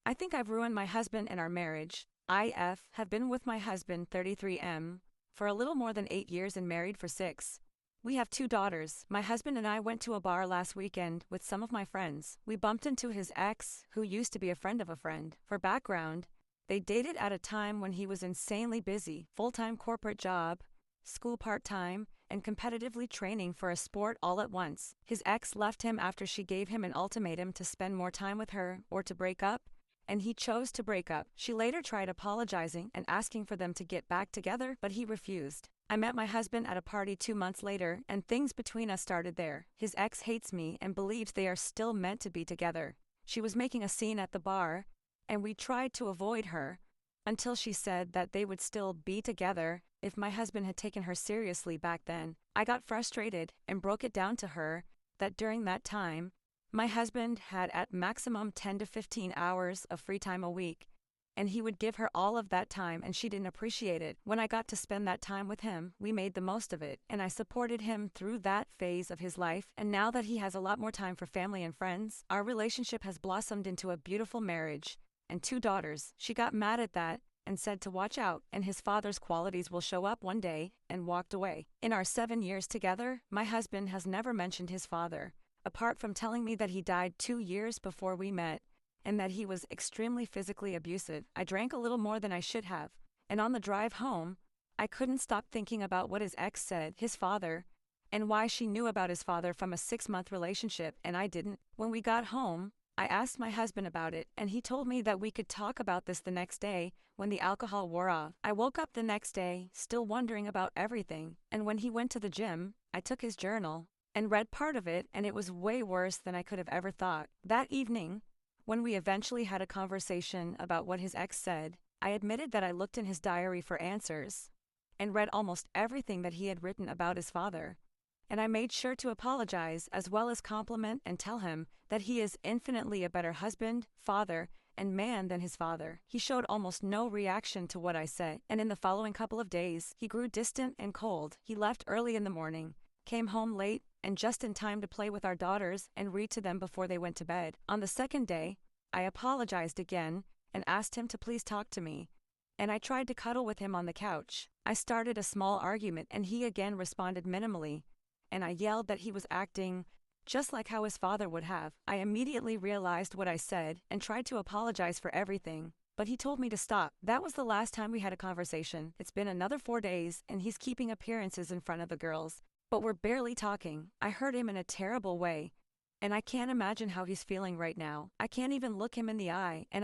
I think I've ruined my husband and our marriage. Have been with my husband 33M for a little more than 8 years and married for 6. We have 2 daughters. My husband and I went to a bar last weekend with some of my friends. We bumped into his ex, who used to be a friend of a friend. For background, they dated at a time when he was insanely busy, full-time corporate job, school part-time, and competitively training for a sport all at once. His ex left him after she gave him an ultimatum to spend more time with her or to break up, and he chose to break up. She later tried apologizing and asking for them to get back together, but he refused. I met my husband at a party 2 months later, and things between us started there. His ex hates me and believes they are still meant to be together. She was making a scene at the bar, and we tried to avoid her, until she said that they would still be together if my husband had taken her seriously back then. I got frustrated and broke it down to her that during that time, my husband had at maximum 10 to 15 hours of free time a week, and he would give her all of that time and she didn't appreciate it. When I got to spend that time with him, we made the most of it, and I supported him through that phase of his life, and now that he has a lot more time for family and friends, our relationship has blossomed into a beautiful marriage and 2 daughters. She got mad at that and said to watch out, and his father's qualities will show up one day, and walked away. In our 7 years together, my husband has never mentioned his father, apart from telling me that he died 2 years before we met, and that he was extremely physically abusive. I drank a little more than I should have, and on the drive home, I couldn't stop thinking about what his ex said, his father, and why she knew about his father from a 6-month relationship and I didn't. When we got home, I asked my husband about it, and he told me that we could talk about this the next day when the alcohol wore off. I woke up the next day, still wondering about everything, and when he went to the gym, I took his journal and read part of it, and it was way worse than I could have ever thought. That evening, when we eventually had a conversation about what his ex said, I admitted that I looked in his diary for answers and read almost everything that he had written about his father. And I made sure to apologize as well as compliment and tell him that he is infinitely a better husband, father, and man than his father. He showed almost no reaction to what I said, and in the following couple of days, he grew distant and cold. He left early in the morning, came home late, and just in time to play with our daughters and read to them before they went to bed. On the second day, I apologized again and asked him to please talk to me, and I tried to cuddle with him on the couch. I started a small argument and he again responded minimally, and I yelled that he was acting just like how his father would have. I immediately realized what I said and tried to apologize for everything, but he told me to stop. That was the last time we had a conversation. It's been another 4 days and he's keeping appearances in front of the girls, but we're barely talking. I hurt him in a terrible way, and I can't imagine how he's feeling right now. I can't even look him in the eye, and I'm